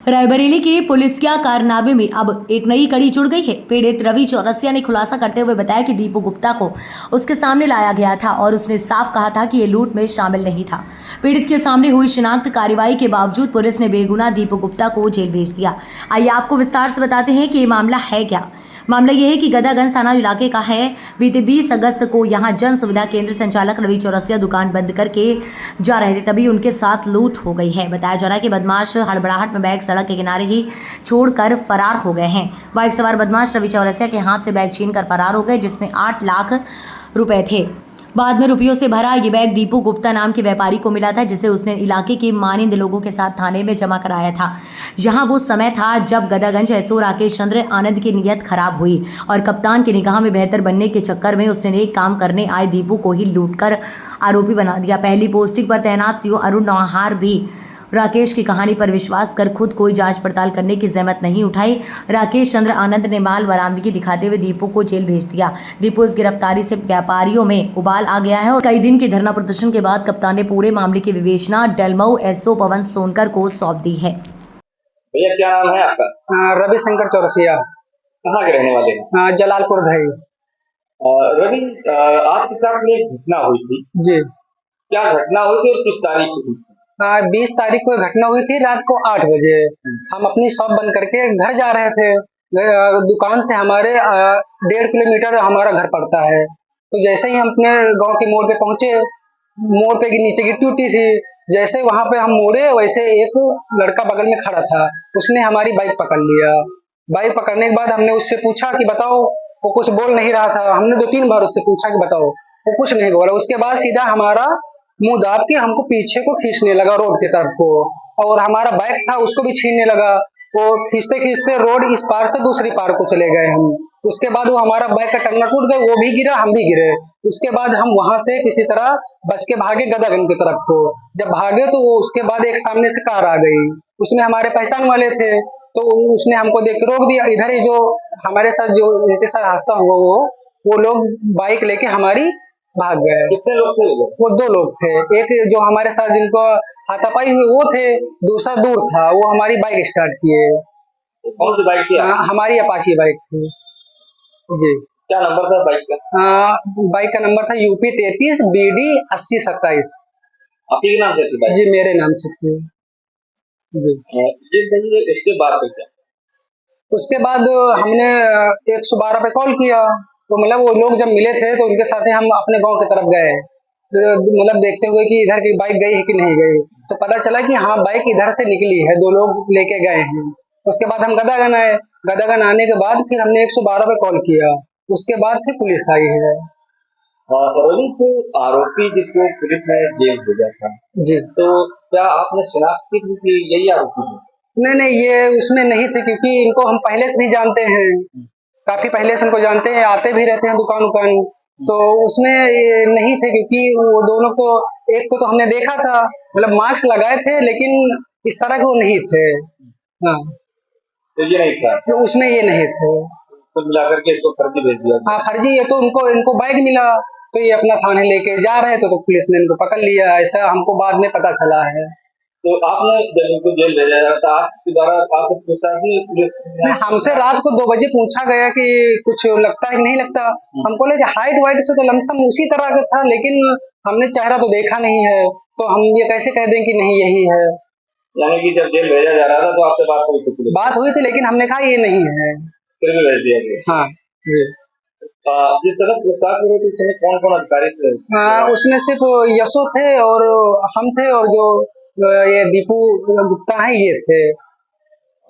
रायबरेली के पुलिसिया कारनामे में अब एक नई कड़ी जुड़ गई है। पीड़ित रवि चौरसिया ने खुलासा करते हुए बताया कि दीपू गुप्ता को उसके सामने लाया गया था और उसने साफ कहा था कि ये लूट में शामिल नहीं था। पीड़ित के सामने हुई शिनाख्त कार्रवाई के बावजूद पुलिस ने बेगुनाह दीपू गुप्ता को जेल भेज दिया। आइए आपको विस्तार से बताते हैं कि ये मामला है क्या। मामला यह है कि गदागंज थाना इलाके का है। बीते 20 अगस्त को यहां जन सुविधा केंद्र संचालक रवि चौरसिया दुकान बंद करके जा रहे थे, तभी उनके साथ लूट हो गई है। बताया जा रहा है कि बदमाश हड़बड़ाहट में बैग सड़क के किनारे ही छोड़कर फरार हो गए हैं। बाइक सवार बदमाश रवि चौरसिया के हाथ से बैग छीनकर फरार हो गए, जिसमें 8 लाख रुपए थे। बाद में रुपयों से भरा ये बैग दीपू गुप्ता नाम के व्यापारी को मिला था, जिसे उसने इलाके के मानिंद लोगों के साथ थाने में जमा कराया था। यहाँ वो समय था जब गदागंज एसओ राकेश चंद्र आनंद की नीयत खराब हुई और कप्तान की निगाह में बेहतर बनने के चक्कर में उसने एक काम करने आए दीपू को ही लूटकर आरोपी बना दिया। पहली पोस्टिंग पर तैनात सीओ अरुण नौहार भी राकेश की कहानी पर विश्वास कर खुद कोई जांच पड़ताल करने की जहमत नहीं उठाई। राकेश चंद्र आनंद ने माल बरामदगी दिखाते हुए दीपू को जेल भेज दिया। दीपू इस गिरफ्तारी से व्यापारियों में उबाल आ गया है और कई दिन के धरना प्रदर्शन के बाद कप्तान ने पूरे मामले की विवेचना डेलमऊ एसओ पवन सोनकर को सौंप दी है। भैया क्या नाम है आपका? रविशंकर चौरसिया। कहाँ के रहने वाले हैं? जलालपुर भाई। रवि, आपके साथ में एक घटना हुई थी। जी। क्या घटना हुई थी और किस तारीख को हुई थी? 20 तारीख को घटना हुई थी रात को 8 बजे। हम अपनी शॉप बंद करके घर जा रहे थे। दुकान से हमारे 1.5 किलोमीटर हमारा घर पड़ता है। तो जैसे ही हम अपने गांव के मोड़ पे पहुंचे, मोड़ पे की नीचे गिट्टी उट्टी थी। जैसे वहां पे हम मुड़े, वैसे एक लड़का बगल में खड़ा था, उसने हमारी बाइक पकड़ लिया। बाइक पकड़ने के बाद हमने उससे पूछा कि बताओ, वो कुछ बोल नहीं रहा था। हमने 2-3 बार उससे पूछा कि बताओ, वो कुछ नहीं बोला। उसके बाद सीधा हमारा मुंह दाब के हमको पीछे को खींचने लगा, रोड की तरफ को, और हमारा बैग था उसको भी छीनने लगा। वो खींचते खींचते रोड इस पार से दूसरी पार को चले गए हम। उसके बाद वो हमारा बैग का टंगना टूट गया, वो भी गिरा, हम भी गिरे। उसके बाद हम वहां से किसी तरह बच के भागे गदागंज की तरफ को। जब भागे तो उसके बाद एक सामने से कार आ गई, उसमें हमारे पहचान वाले थे, तो उसने हमको देख के रोक दिया। इधर ही जो हमारे साथ जो जिनके साथ हादसा हुआ, वो लोग बाइक लेके हमारी भाग गए। कितने लोग थे? वो 2 लोग थे। एक जो हमारे साथ जिनको हाथापाई हुई वो थे, दूसरा दूर था, वो हमारी बाइक स्टार्ट किए। कौन सी बाइक थी? हमारी अपाची बाइक थी जी। क्या नंबर था बाइक का? बाइक का नंबर था यूपी 33 BD 8027। आपके नाम से थी बाइक? जी, मेरे नाम से थी जी। ये बताइए, इसके बाद फिर क्या? उसके बाद हमने 112 पे कॉल किया। तो मतलब वो लोग जब मिले थे तो उनके साथ ही हम अपने गांव की तरफ गए, मतलब देखते हुए कि इधर की बाइक गई है कि नहीं गई। तो पता चला कि हाँ, बाइक इधर से निकली है, 2 लोग लेके गए हैं। उसके बाद हम गदागंज आए। गदागंज आने के बाद फिर हमने 112 पे कॉल किया। उसके बाद फिर पुलिस आई है रवि, तो आरोपी जिसको पुलिस ने जेल भेजा था जी। तो क्या आपने शनाख्त की थी कि यही आरोपी है? नहीं, ये उसमें नहीं थे, क्योंकि इनको हम पहले से भी जानते हैं, काफी पहले से इनको जानते हैं, आते भी रहते हैं दुकान उकान। तो उसमें ये नहीं थे, क्योंकि वो दोनों को, एक को तो हमने देखा था, मतलब मास्क लगाए थे, लेकिन इस तरह के वो नहीं थे। हाँ, तो ये नहीं था, तो उसमें ये नहीं थे। तो मिलाकर के इसको फर्जी भेज दिया। हाँ, फर्जी। ये तो इनको बैग मिला, तो ये अपना थाने लेके जा रहे थे, तो पुलिस ने इनको पकड़ लिया। ऐसा हमको बाद में पता चला है। तो आपने जब इनको जेल भेजा जा रहा था, आपके द्वारा आपसे पूछा कि पुलिस हमसे रात को 2 बजे पूछा गया कि कुछ लगता है कि नहीं लगता। हमको लगा हाइट वाइट से तो लमसम उसी तरह का था, लेकिन हमने चेहरा तो देखा नहीं है, तो हम ये कैसे कह दें कि नहीं यही है। यानी कि जब जेल भेजा जा रहा था तो आपसे बात हुई थी? पुलिस बात हुई थी, लेकिन हमने कहा ये नहीं है, फिर भी भेज दिया गया। हाँ जी। जिस समय पूछताछ हुई थी उस समय कौन कौन अधिकारी थे? उसमें सिर्फ यशो थे और हम थे, और जो ये दीपू गुप्ता है ये थे।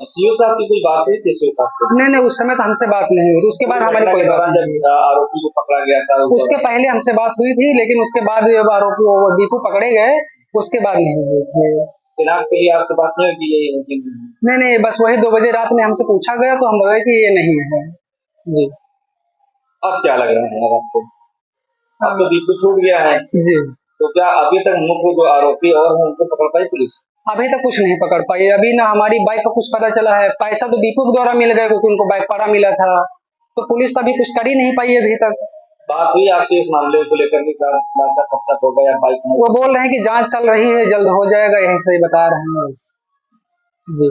सीओ साहब की कुछ बात हुई थी सीओ साहब से? नहीं, उस समय तो हमसे बात नहीं हुई थी। उसके बाद हमारी कोई बात नहीं हुई। आरोपी को पकड़ा गया था उसके पहले हमसे बात हुई थी, लेकिन उसके बाद जब आरोपी वो दीपू पकड़े गए, उसके बाद नहीं हुई थी। शनाख्त के लिए आपसे बात नहीं की? यही नहीं, बस वही 2 बजे रात में हमसे पूछा गया, तो हम बोले कि ये नहीं है जी। अब क्या लग रहा है आपको? अब तो दीपू छूट गया है जी। तो क्या अभी तक मुख्य जो आरोपी और हैं उनको पकड़ पाई पुलिस? अभी तक कुछ नहीं पकड़ पाई। अभी ना हमारी बाइक का कुछ पता चला है। पैसा तो दीपू के द्वारा मिल गया, क्योंकि उनको बाइक पड़ा मिला था। तो पुलिस तो अभी कुछ कर ही नहीं पाई अभी तक। बात हुई आपके इस मामले को लेकर के साथ, कब तक होगा या बाइक में? वो बोल रहे हैं कि जांच चल रही है, जल्द हो जाएगा, यही सही बता रहे हैं बस जी।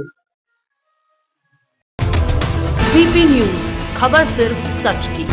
एबीपी न्यूज, खबर सिर्फ सच की।